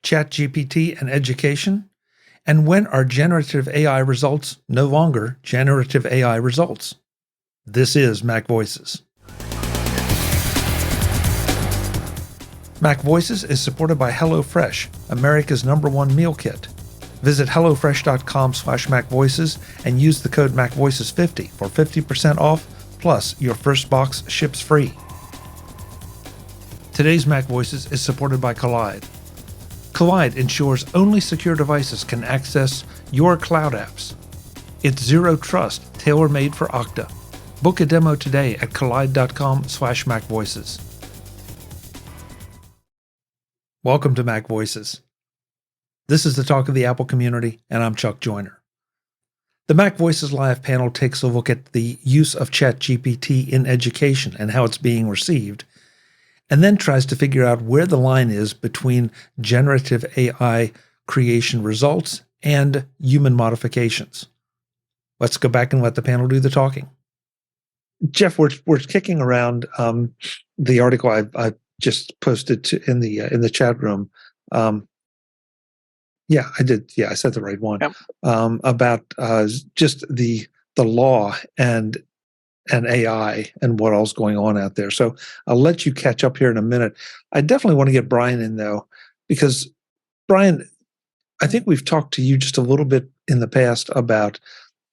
ChatGPT and education? And when are generative AI results no longer generative AI results? This is MacVoices. MacVoices is supported by HelloFresh, America's #1 meal kit. Visit HelloFresh.com/MacVoices and use the code MacVoices50 for 50% off, plus your first box ships free. Today's MacVoices is supported by Kolide. Kolide ensures only secure devices can access your cloud apps. It's zero trust, tailor-made for Okta. Book a demo today at kolide.com/MacVoices. Welcome to MacVoices. This is the talk of the Apple community, and I'm Chuck Joyner. The MacVoices Live panel takes a look at the use of ChatGPT in education and how it's being received, and then tries to figure out where the line is between generative AI creation results and human modifications. Let's go back and let the panel do the talking. Jeff, we're kicking around the article I just posted in the chat room. Yeah, I did. Yeah, I said the right one. Yep. About just the law and AI and what all's going on out there. So I'll let you catch up here in a minute. I definitely want to get Brian in though, because Brian, I think we've talked to you just a little bit in the past about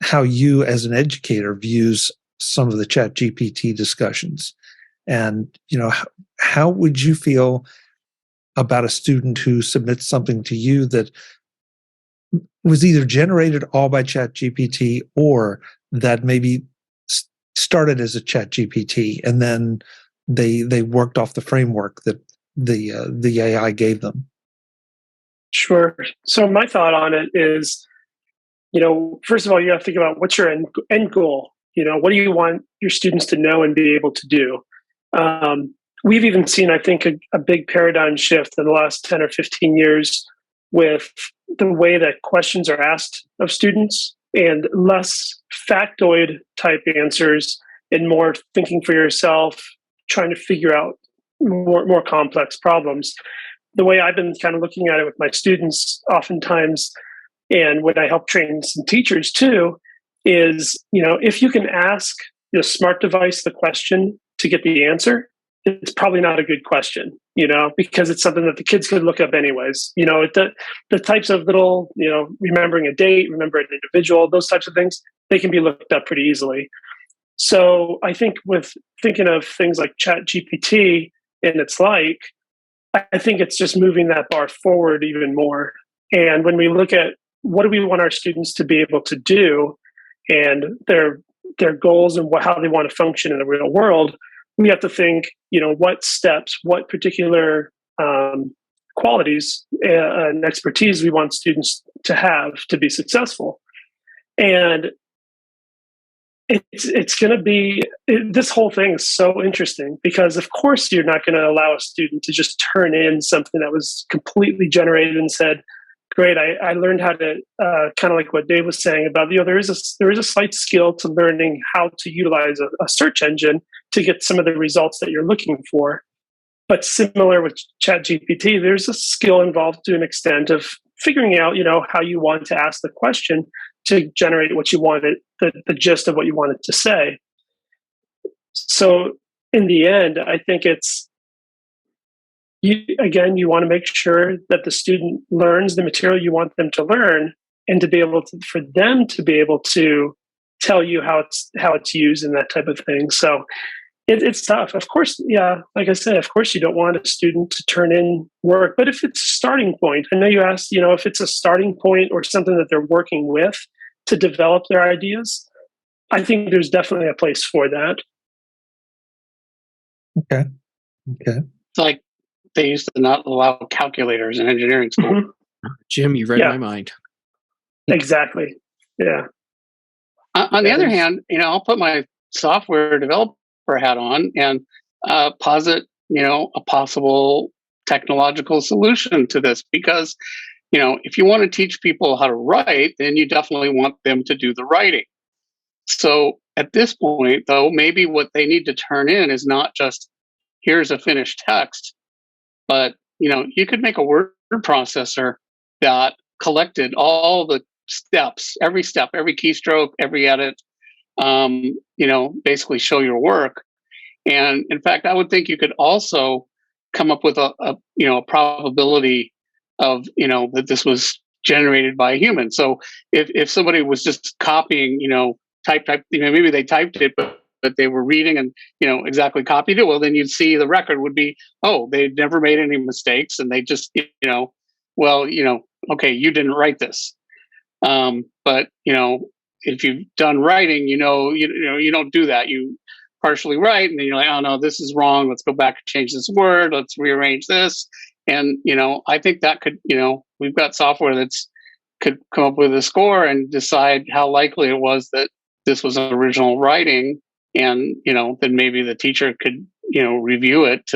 how you as an educator views some of the ChatGPT discussions. And, how would you feel about a student who submits something to you that was either generated all by ChatGPT or that maybe started as a ChatGPT and then they worked off the framework that the AI gave them? Sure. So my thought on it is, first of all, you have to think about what's your end goal. What do you want your students to know and be able to do? We've even seen, I think, a big paradigm shift in the last 10 or 15 years with the way that questions are asked of students, and less factoid type answers and more thinking for yourself, trying to figure out more complex problems. The way I've been kind of looking at it with my students oftentimes, and when I help train some teachers too, is, if you can ask the smart device the question to get the answer, it's probably not a good question, because it's something that the kids could look up anyways. The types of little, remembering a date, remembering an individual, those types of things, they can be looked up pretty easily. So I think with thinking of things like ChatGPT and its like, I think it's just moving that bar forward even more. And when we look at what do we want our students to be able to do and their goals and how they want to function in the real world, we have to think, what steps, what particular qualities and expertise we want students to have to be successful. And it's going to be, this whole thing is so interesting because, of course, you're not going to allow a student to just turn in something that was completely generated and said, great, I learned how to, kind of like what Dave was saying about, there is a slight skill to learning how to utilize a search engine to get some of the results that you're looking for. But similar with ChatGPT, there's a skill involved to an extent of figuring out, how you want to ask the question to generate what you wanted, the gist of what you wanted to say. So in the end, I think it's, you want to make sure that the student learns the material you want them to learn, and to be able to, for them to be able to tell you how it's used and that type of thing. So it's tough. Of course, yeah, like I said, of course you don't want a student to turn in work, but if it's a starting point, I know you asked, if it's a starting point or something that they're working with to develop their ideas, I think there's definitely a place for that. Okay. It's like they used to not allow calculators in engineering school. Mm-hmm. Jim, you read my mind. Exactly. Yeah. On the other hand, I'll put my software developer hat on and posit, a possible technological solution to this, because, if you want to teach people how to write, then you definitely want them to do the writing. So at this point, though, maybe what they need to turn in is not just here's a finished text, but you could make a Word processor that collected all the steps, every step, every keystroke, every edit, basically show your work. And in fact, I would think you could also come up with a probability of, that this was generated by a human. So if somebody was just copying, type, maybe they typed it, but they were reading and, exactly copied it, well, then you'd see the record would be, oh, they never made any mistakes. And they just, okay, you didn't write this. But, if you've done writing, you don't do that. You partially write and then you're like, oh no, this is wrong. Let's go back and change this word. Let's rearrange this. And, I think that could, we've got software could come up with a score and decide how likely it was that this was original writing. And, then maybe the teacher could, review it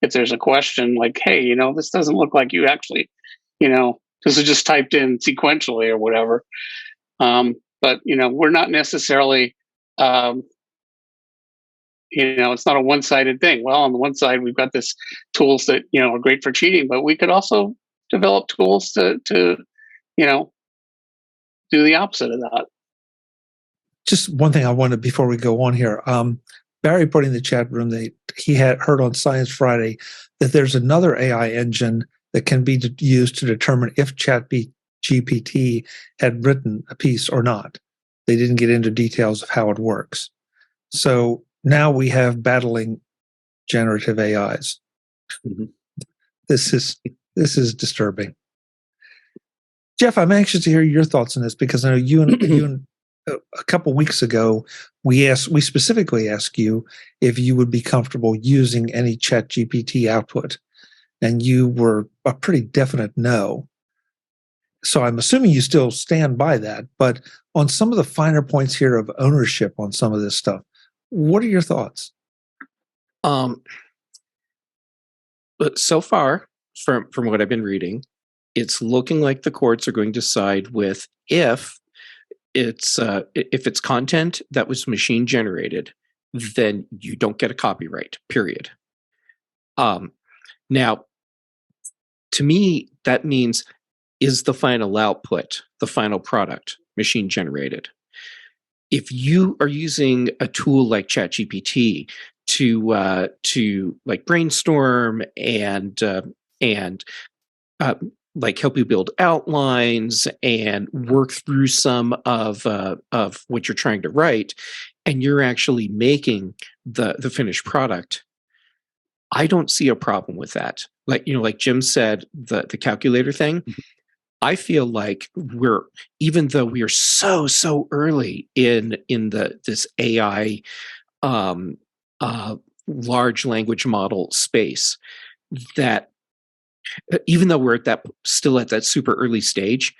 if there's a question like, hey, this doesn't look like you actually, this is just typed in sequentially or whatever. But, we're not necessarily, it's not a one-sided thing. Well, on the one side, we've got this tools that, are great for cheating, but we could also develop tools to do the opposite of that. Just one thing I wanted before we go on here. Barry put in the chat room that he had heard on Science Friday that there's another AI engine that can be used to determine if ChatGPT had written a piece or not. They didn't get into details of how it works. So now we have battling generative AIs. Mm-hmm. This is disturbing. Jeff, I'm anxious to hear your thoughts on this because I know you and a couple weeks ago we specifically asked you if you would be comfortable using any ChatGPT output, and you were a pretty definite no. So I'm assuming you still stand by that. But on some of the finer points here of ownership on some of this stuff, what are your thoughts? But so far, from what I've been reading, it's looking like the courts are going to side with if it's content that was machine generated, then you don't get a copyright. Period. Now, to me, that means is the final output, the final product, machine generated. If you are using a tool like ChatGPT to like brainstorm and like help you build outlines and work through some of what you're trying to write, and you're actually making the finished product, I don't see a problem with that. Like Jim said, the calculator thing. I feel like even though we are so early in this AI large language model space, that even though we're still at that super early stage,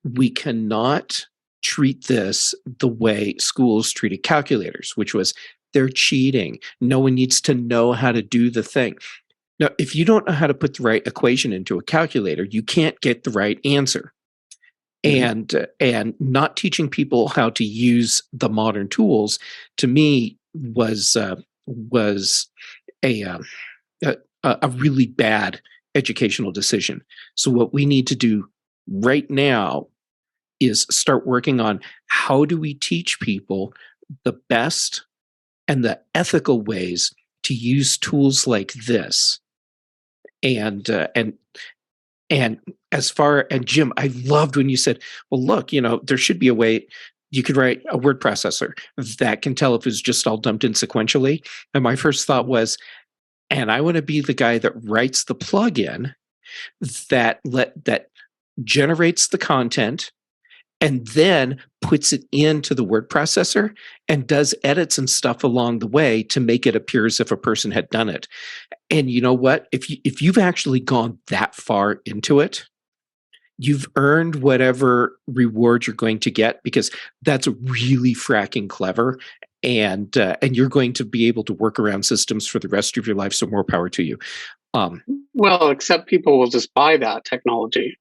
we cannot treat this the way schools treated calculators, which was they're cheating. No one needs to know how to do the thing. Now, if you don't know how to put the right equation into a calculator, you can't get the right answer. Mm-hmm. And not teaching people how to use the modern tools, to me, was a really bad educational decision. So what we need to do right now is start working on how do we teach people the best and the ethical ways to use tools like this. And Jim, I loved when you said, well, look, there should be a way you could write a word processor that can tell if it's just all dumped in sequentially. And my first thought was, and I want to be the guy that writes the plugin that generates the content and then puts it into the word processor and does edits and stuff along the way to make it appear as if a person had done it. And you know what? If you've actually gone that far into it, you've earned whatever reward you're going to get, because that's really fracking clever. And you're going to be able to work around systems for the rest of your life. So more power to you. Well, except people will just buy that technology.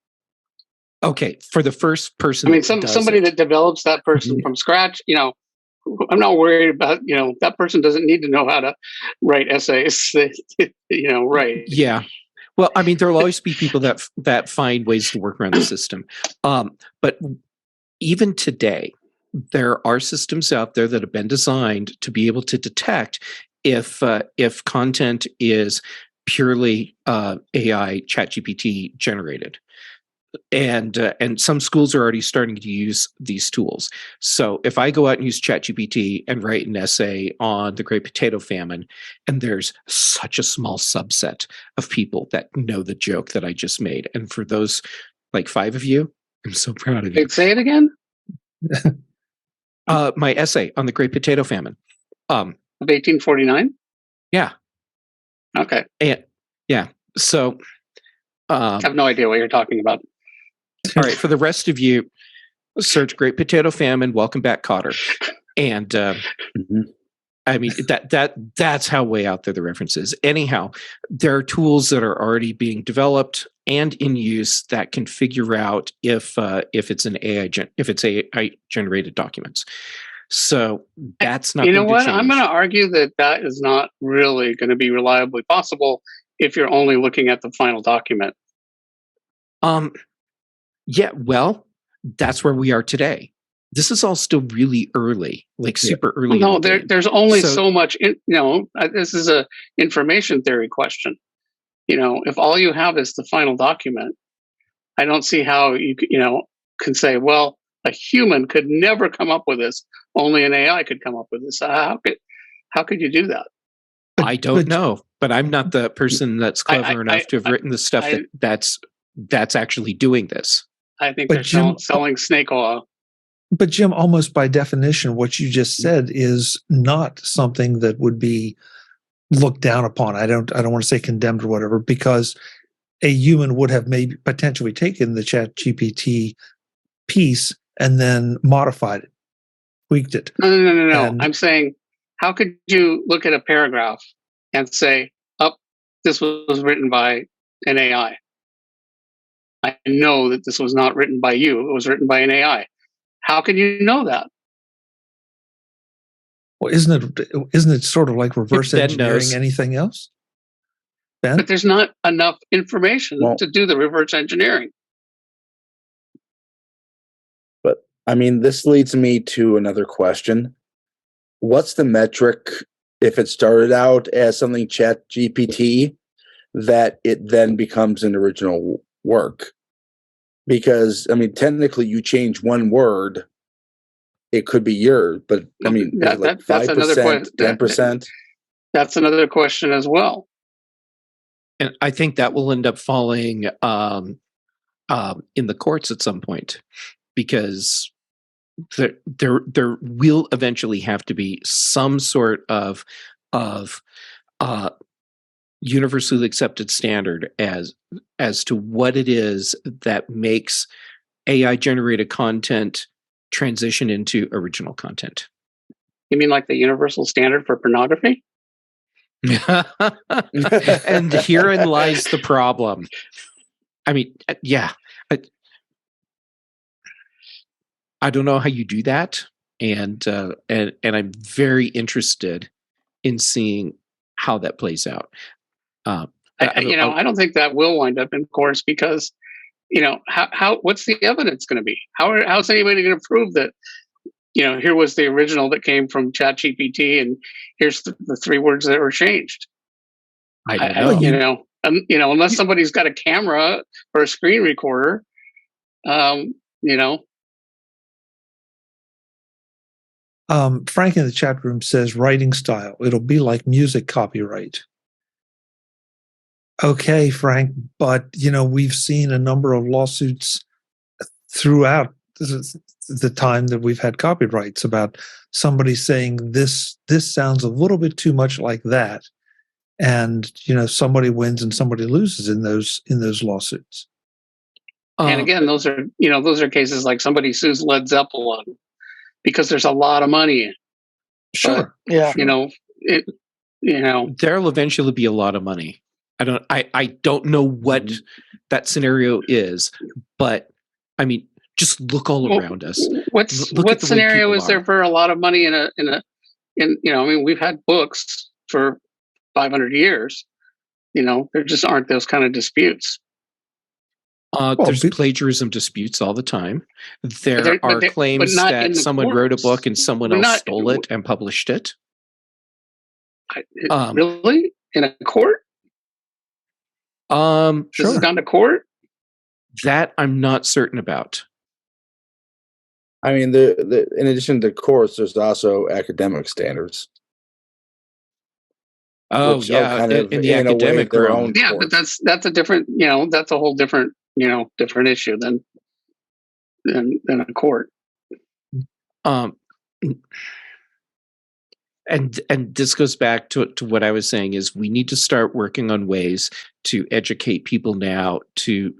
Okay, for the first person. I mean, somebody that develops that person from scratch, I'm not worried about, that person doesn't need to know how to write essays, right. Yeah. Well, I mean, there'll always be people that find ways to work around the system. But even today, there are systems out there that have been designed to be able to detect if content is purely AI ChatGPT generated. And some schools are already starting to use these tools. So if I go out and use ChatGPT and write an essay on the Great Potato Famine, and there's such a small subset of people that know the joke that I just made, and for those like 5 of you, I'm so proud of you. Say it again. My essay on the Great Potato Famine Of 1849. Yeah. Okay. And yeah. So I have no idea what you're talking about. All right, for the rest of you, search Great Potato Famine, Welcome Back, Cotter. And I mean, that's how way out there the reference is. Anyhow, there are tools that are already being developed and in use that can figure out if it's an AI generated documents. So that's not. You know what? I'm going to argue that is not really going to be reliably possible if you're only looking at the final document. Yeah, well, that's where we are today. This is all still really early, like super early. No, there's only so much. This is a information theory question. If all you have is the final document, I don't see how you can say, well, a human could never come up with this. Only an AI could come up with this. How could you do that? I don't know, but I'm not the person that's clever enough to have written the stuff that's actually doing this. I think they're selling snake oil. But Jim, almost by definition, what you just said is not something that would be looked down upon. I don't want to say condemned or whatever, because a human would have maybe potentially taken the ChatGPT piece and then modified it, tweaked it. No. I'm saying, how could you look at a paragraph and say, this was written by an AI? I know that this was not written by you. It was written by an AI. How can you know that? Well, isn't it sort of like reverse engineering anything else? Ben? But there's not enough information to do the reverse engineering. But I mean, this leads me to another question. What's the metric if it started out as something ChatGPT that it then becomes an original work? Because I mean, technically, you change one word, it could be yours. But I mean, like 5%, 10%. That's another question as well. And I think that will end up falling in the courts at some point, because there will eventually have to be some sort of universally accepted standard as to what it is that makes AI generated content transition into original content. You mean like the universal standard for pornography? And herein lies the problem. I mean, yeah. I don't know how you do that, and I'm very interested in seeing how that plays out. I don't think that will wind up in courts, because what's the evidence going to be? How's anybody going to prove that here was the original that came from ChatGPT, and here's the 3 words that were changed? I don't know. Unless somebody's got a camera or a screen recorder, Frank in the chat room says writing style. It'll be like music copyright. Okay, Frank, but we've seen a number of lawsuits throughout the time that we've had copyrights about somebody saying this sounds a little bit too much like that, and somebody wins and somebody loses in those lawsuits. And again, those are cases like somebody sues Led Zeppelin because there's a lot of money in it. Sure. But, yeah. There'll eventually be a lot of money. I don't know what that scenario is, but I mean, just look all around us. What scenario is there for a lot of money we've had books for 500 years. there just aren't those kind of disputes. There's plagiarism disputes all the time. There are claims that someone wrote a book and someone else stole it and published it. Really? In a court? Sure. This has gone to court? That I'm not certain about. I mean, in addition to courts, there's also academic standards. Oh yeah, kind of, in the academic realm. Yeah, but that's a different, that's a whole different, different issue than a court. And this goes back to what I was saying is we need to start working on ways to educate people now to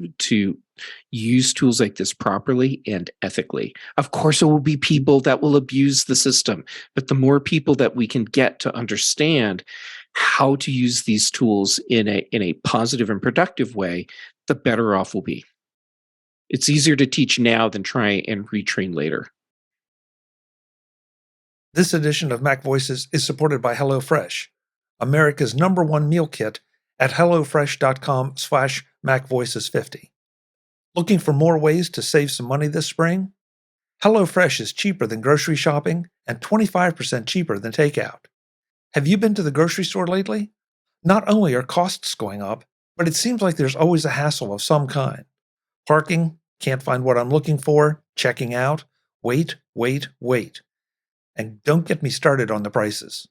use tools like this properly and ethically. Of course, there will be people that will abuse the system, but the more people that we can get to understand how to use these tools in a positive and productive way, the better off we'll be. It's easier to teach now than try and retrain later. This edition of MacVoices is supported by HelloFresh, America's #1 meal kit at hellofresh.com/MacVoices50. Looking for more ways to save some money this spring? HelloFresh is cheaper than grocery shopping and 25% cheaper than takeout. Have you been to the grocery store lately? Not only are costs going up, but it seems like there's always a hassle of some kind. Parking, can't find what I'm looking for, checking out, wait. And don't get me started on the prices.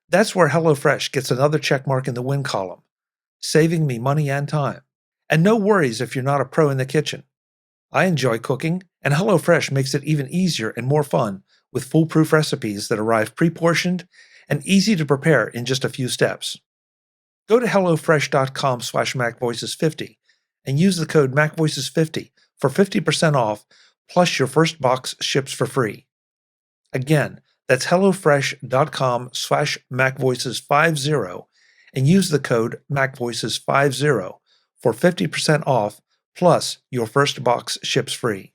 That's where HelloFresh gets another checkmark in the win column, saving me money and time. And no worries if you're not a pro in the kitchen. I enjoy cooking, and HelloFresh makes it even easier and more fun with foolproof recipes that arrive pre-portioned and easy to prepare in just a few steps. Go to hellofresh.com/MacVoices50 and use the code MacVoices50 for 50% off, plus your first box ships for free. Again, that's hellofresh.com/MacVoices50 and use the code MacVoices50 for 50% off, plus your first box ships free.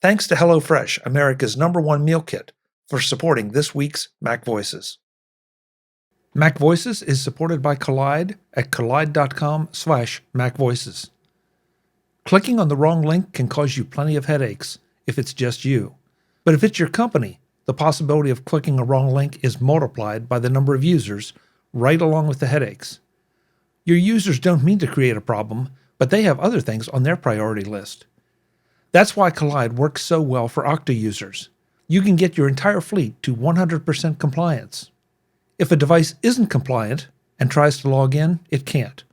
Thanks to HelloFresh, America's #1 meal kit, for supporting this week's MacVoices. MacVoices is supported by Kolide at kolide.com/MacVoices. Clicking on the wrong link can cause you plenty of headaches if it's just you. But if it's your company, the possibility of clicking a wrong link is multiplied by the number of users, right along with the headaches. Your users don't mean to create a problem, but they have other things on their priority list. That's why Kolide works so well for Okta users. You can get your entire fleet to 100% compliance. If a device isn't compliant and tries to log in, it can't.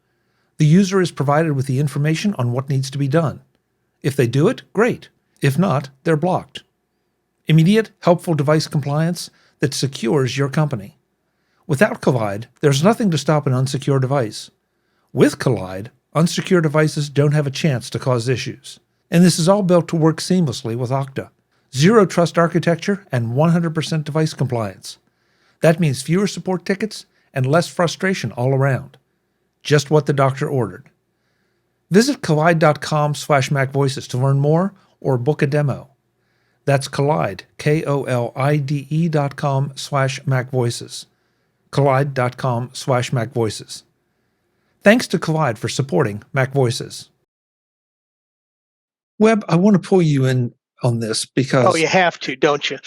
The user is provided with the information on what needs to be done. If they do it, great. If not, they're blocked. Immediate, helpful device compliance that secures your company. Without Kolide, there's nothing to stop an unsecure device. With Kolide, unsecure devices don't have a chance to cause issues. And this is all built to work seamlessly with Okta. Zero trust architecture and 100% device compliance. That means fewer support tickets and less frustration all around. Just what the doctor ordered. Visit kolide.com/MacVoices to learn more or book a demo. That's Kolide, KOLIDE.com/MacVoices. Kolide.com/MacVoices. Thanks to Kolide for supporting MacVoices. Webb, I want to pull you in on this because... Oh, you have to, don't you?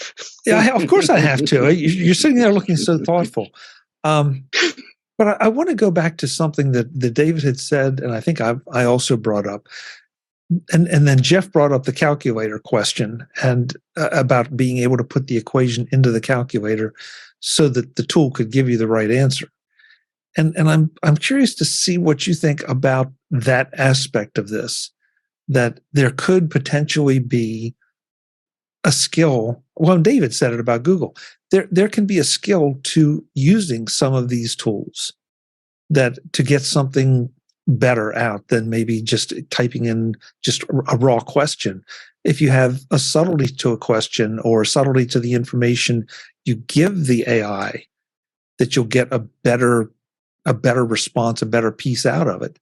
Yeah, of course I have to. You're sitting there looking so thoughtful. But I want to go back to something that David had said, and I think I also brought up. And then Jeff brought up the calculator question and about being able to put the equation into the calculator so that the tool could give you the right answer. And I'm curious to see what you think about that aspect of this, that there could potentially be a skill. Well, David said it about Google. There can be a skill to using some of these tools that to get something better out than maybe just typing in just a raw question. If you have a subtlety to a question or a subtlety to the information you give the AI, that you'll get a better response, a better piece out of it.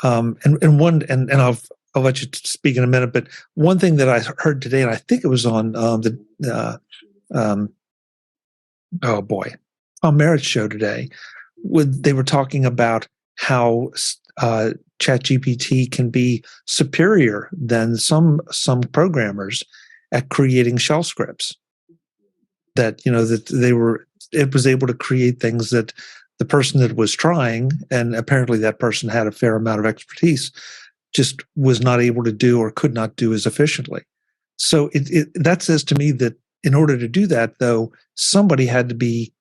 And I'll let you speak in a minute, but one thing that I heard today, and I think it was on Tom Merritt's show today, they were talking about how ChatGPT can be superior than some programmers at creating shell scripts. That it was able to create things that the person that was trying, and apparently that person had a fair amount of expertise, just was not able to do or could not do as efficiently. So that says to me that in order to do that, though, somebody had to be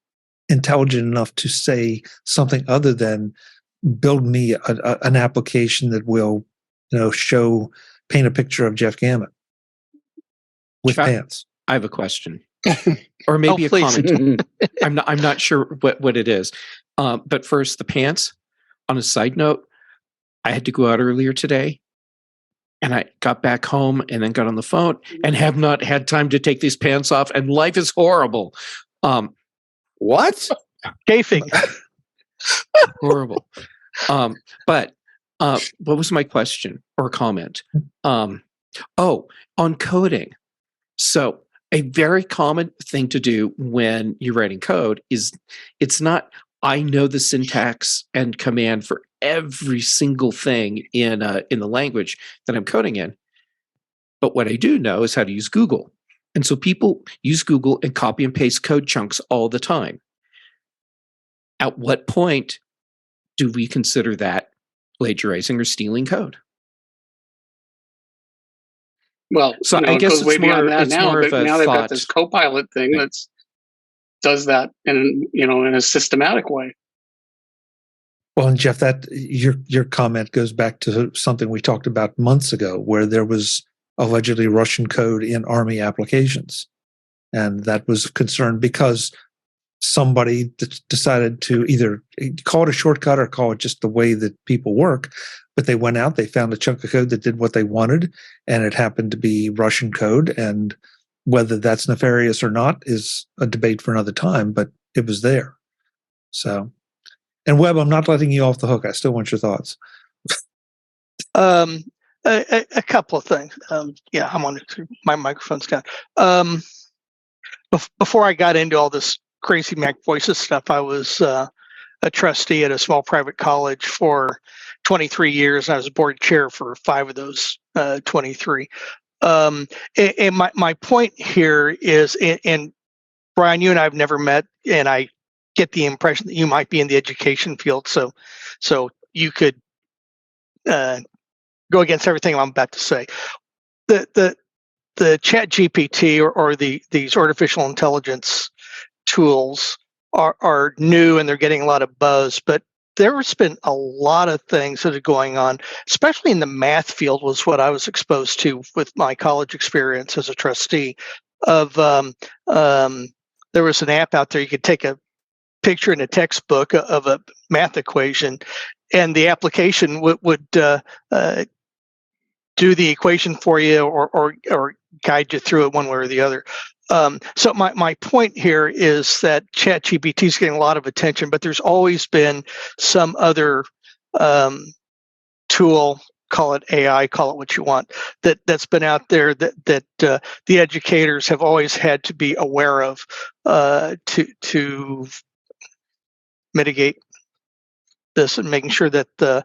intelligent enough to say something other than build me an application that will, paint a picture of Jeff Gamet with pants. I have a question, or maybe a comment. I'm not sure what it is. But first, the pants. On a side note, I had to go out earlier today, and I got back home and then got on the phone and have not had time to take these pants off, and life is horrible. What? Gaping. Horrible. But what was my question or comment? On coding. So a very common thing to do when you're writing code is it's not, I know the syntax and command for every single thing in the language that I'm coding in. But what I do know is how to use Google. And so people use Google and copy and paste code chunks all the time. At what point do we consider that plagiarizing or stealing code? Well, so I guess it's way beyond that now. But now they've got this Copilot thing that does that in a systematic way. Well, and Jeff, that your comment goes back to something we talked about months ago, where there was allegedly Russian code in Army applications, and that was concerned because somebody decided to either call it a shortcut or call it just the way that people work. But they went out, they found a chunk of code that did what they wanted, and it happened to be Russian code. And whether that's nefarious or not is a debate for another time, but it was there. So, and Webb, I'm not letting you off the hook. I still want your thoughts. A couple of things. I'm on it. My microphone's gone. Before I got into all this crazy MacVoices stuff, I was a trustee at a small private college for 23 years. I was board chair for 5 of those 23. And my point here is, and Brian, you and I have never met, and I get the impression that you might be in the education field, so you could go against everything I'm about to say. The ChatGPT or these artificial intelligence tools are new and they're getting a lot of buzz, but there's been a lot of things that are going on, especially in the math field, was what I was exposed to with my college experience as a trustee of, there was an app out there. You could take a picture in a textbook of a math equation, and the application would do the equation for you or guide you through it one way or the other. So my point here is that ChatGPT is getting a lot of attention, but there's always been some other tool, call it AI, call it what you want, that's been out there that the educators have always had to be aware of to mitigate this and making sure that the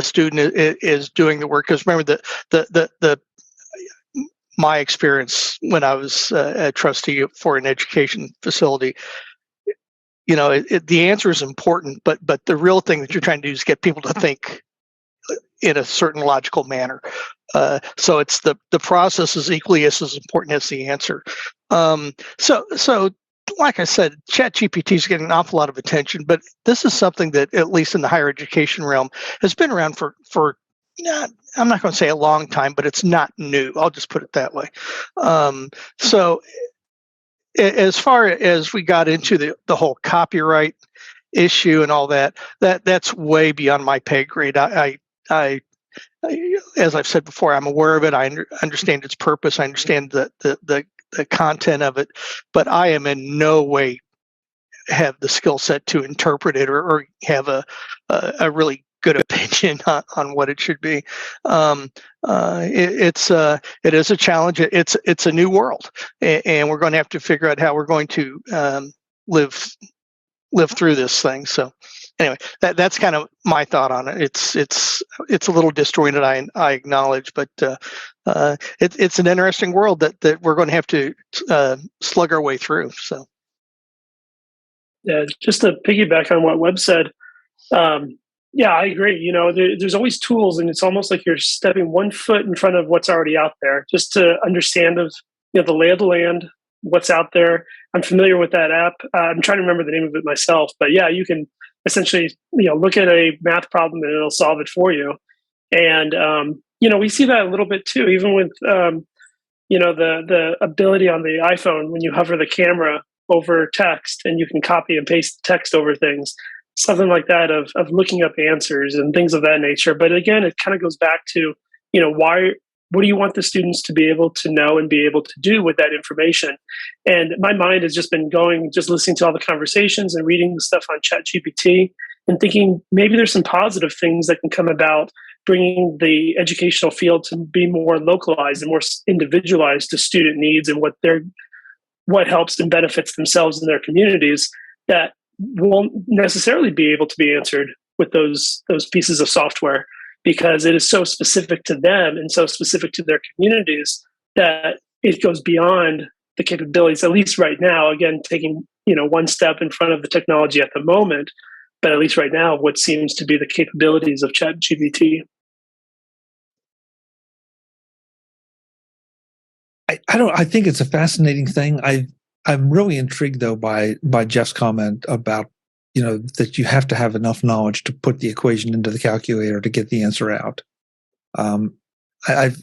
student is doing the work. Because remember the my experience when I was a trustee for an education facility, the answer is important, but the real thing that you're trying to do is get people to think in a certain logical manner. So it's the process is equally as important as the answer. So like I said, ChatGPT is getting an awful lot of attention, but this is something that, at least in the higher education realm, has been around for I'm not going to say a long time, but it's not new. I'll just put it that way. So as far as we got into the whole copyright issue and all that's way beyond my pay grade. I as I've said before, I'm aware of it. I understand its purpose. I understand the content of it, but I am in no way have the skill set to interpret it or have a really good opinion on what it should be. It is a challenge. It's a new world, and we're going to have to figure out how we're going to live through this thing. So anyway, that's kind of my thought on it. It's a little disjointed, I acknowledge, but it's an interesting world that we're going to have to slug our way through. So, yeah, just to piggyback on what Webb said, yeah, I agree. There's always tools, and it's almost like you're stepping one foot in front of what's already out there, just to understand the lay of the land, what's out there. I'm familiar with that app. I'm trying to remember the name of it myself, but yeah, you can essentially look at a math problem and it'll solve it for you. And we see that a little bit too, even with the ability on the iPhone when you hover the camera over text and you can copy and paste text over things. Something like that of looking up answers and things of that nature. But again, it kind of goes back to, what do you want the students to be able to know and be able to do with that information? And my mind has just been going, just listening to all the conversations and reading the stuff on ChatGPT and thinking maybe there's some positive things that can come about bringing the educational field to be more localized and more individualized to student needs and what helps and benefits themselves and their communities that won't necessarily be able to be answered with those pieces of software, because it is so specific to them and so specific to their communities that it goes beyond the capabilities, at least right now, again, taking one step in front of the technology at the moment, but at least right now, what seems to be the capabilities of ChatGPT. I think it's a fascinating thing. I'm really intrigued though by Jeff's comment about that you have to have enough knowledge to put the equation into the calculator to get the answer out. I've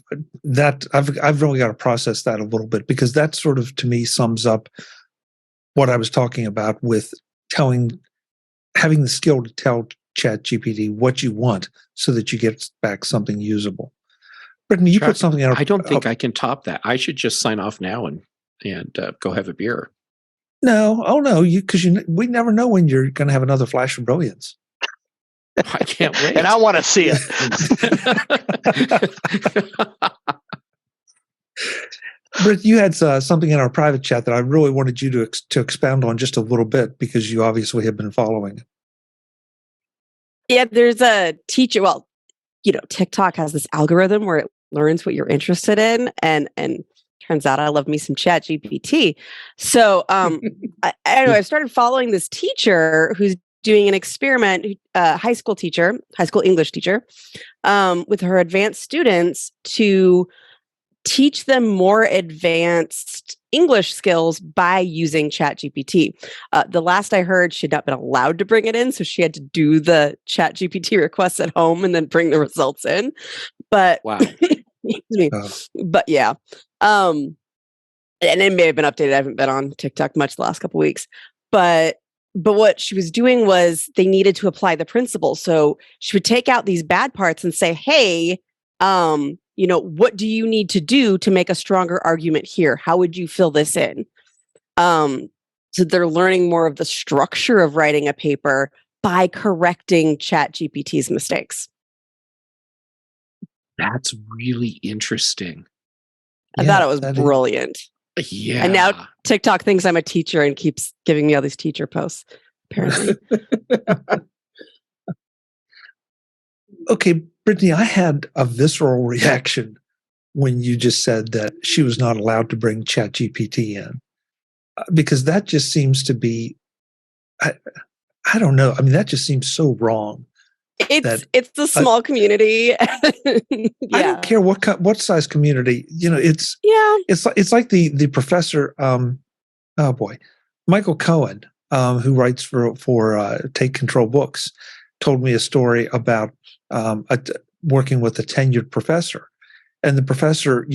really got to process that a little bit, because that sort of to me sums up what I was talking about with having the skill to tell ChatGPT what you want so that you get back something usable. Brittany, you put something out. I don't think I can top that. I should just sign off now and go have a beer. No, because we never know when you're going to have another flash of brilliance. I can't wait, and I want to see it. Britt, you had something in our private chat that I really wanted you to expound on just a little bit, because you obviously have been following it. Yeah, there's a teacher. Well, TikTok has this algorithm where it learns what you're interested in, and turns out I love me some ChatGPT. So anyway, I started following this teacher who's doing an experiment, high school English teacher, with her advanced students to teach them more advanced English skills by using ChatGPT. The last I heard, she'd not been allowed to bring it in, so she had to do the ChatGPT requests at home and then bring the results in. But wow. Excuse me. But yeah. And it may have been updated. I haven't been on TikTok much the last couple of weeks. But what she was doing was they needed to apply the principle. So she would take out these bad parts and say, hey, what do you need to do to make a stronger argument here? How would you fill this in? So they're learning more of the structure of writing a paper by correcting ChatGPT's mistakes. That's really interesting. I thought it was brilliant. Yeah. And now TikTok thinks I'm a teacher and keeps giving me all these teacher posts, apparently. Okay, Brittany, I had a visceral reaction when you just said that she was not allowed to bring ChatGPT in, because that just seems to be, I don't know. I mean, that just seems so wrong. It's the small community. Yeah. I don't care what size community. It's like the professor. Michael Cohen, who writes for Take Control Books, told me a story about working with a tenured professor, and the professor,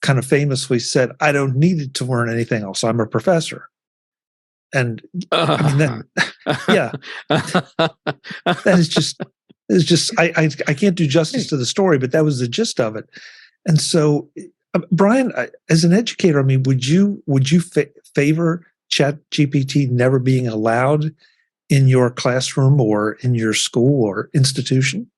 kind of famously said, "I don't need to learn anything else. I'm a professor." And I mean, that is just. It's just I can't do justice to the story, but that was the gist of it. And so, Brian, as an educator, I mean, would you favor ChatGPT never being allowed in your classroom or in your school or institution?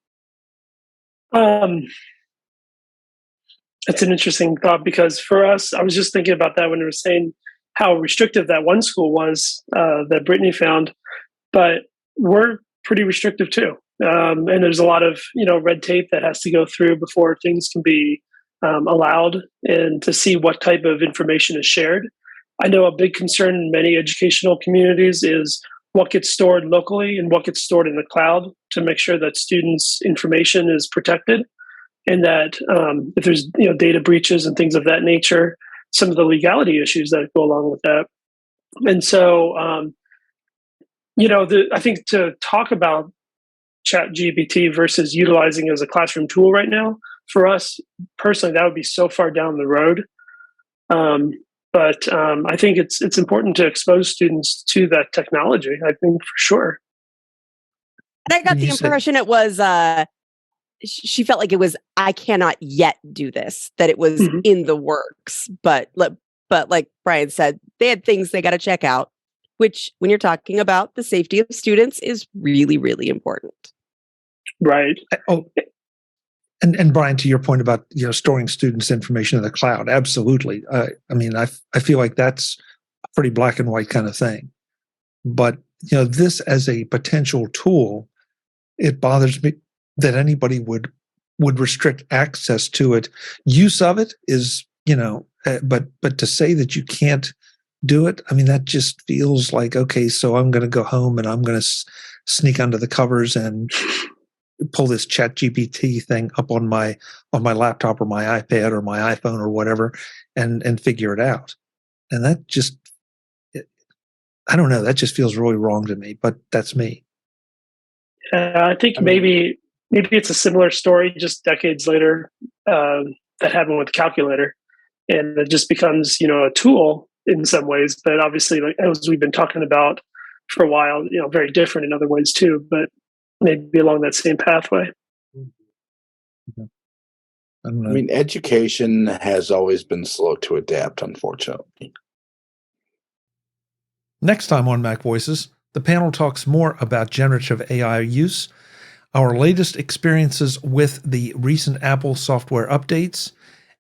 That's an interesting thought, because for us, I was just thinking about that when we were saying how restrictive that one school was that Brittany found, but we're pretty restrictive too. And there's a lot of red tape that has to go through before things can be allowed, and to see what type of information is shared. I know a big concern in many educational communities is what gets stored locally and what gets stored in the cloud, to make sure that students' information is protected, and that if there's data breaches and things of that nature, some of the legality issues that go along with that. And so, I think to talk about ChatGPT versus utilizing it as a classroom tool right now, for us personally, that would be so far down the road. But I think it's important to expose students to that technology, I think, for sure. And I got the impression it was, she felt like it was, I cannot yet do this, that it was in the works. But like Brian said, they had things they got to check out, which when you're talking about the safety of students is really, really important. Right. And Brian, to your point about storing students' information in the cloud, absolutely. I mean, I feel like that's a pretty black and white kind of thing. But this as a potential tool, it bothers me that anybody would restrict access to it. Use of it is, but to say that you can't do it, I mean, that just feels like, okay, so I'm going to go home and I'm going to sneak under the covers and pull this ChatGPT thing up on my laptop or my iPad or my iPhone or whatever, and figure it out. And that just, I don't know, that just feels really wrong to me. But that's me. I think maybe it's a similar story just decades later that happened with the calculator, and it just becomes a tool in some ways, but obviously, like as we've been talking about for a while, very different in other ways too, but maybe along that same pathway. I mean, education has always been slow to adapt, unfortunately. Next time on MacVoices, the panel talks more about generative AI use, our latest experiences with the recent Apple software updates,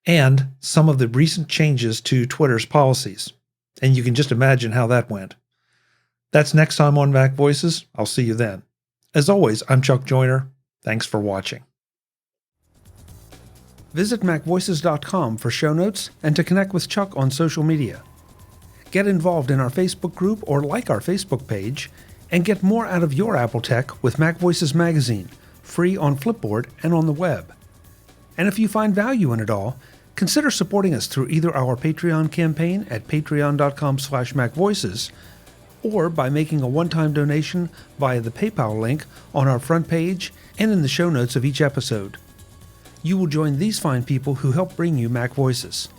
and some of the recent changes to Twitter's policies. And you can just imagine how that went. That's next time on MacVoices. I'll see you then. As always, I'm Chuck Joyner. Thanks for watching. Visit MacVoices.com for show notes and to connect with Chuck on social media. Get involved in our Facebook group or like our Facebook page, and get more out of your Apple tech with MacVoices Magazine, free on Flipboard and on the web. And if you find value in it all, consider supporting us through either our Patreon campaign at patreon.com/MacVoices, or by making a one-time donation via the PayPal link on our front page and in the show notes of each episode. You will join these fine people who help bring you MacVoices.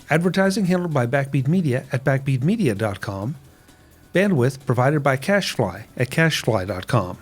Advertising handled by Backbeat Media at backbeatmedia.com. Bandwidth provided by CacheFly at cachefly.com.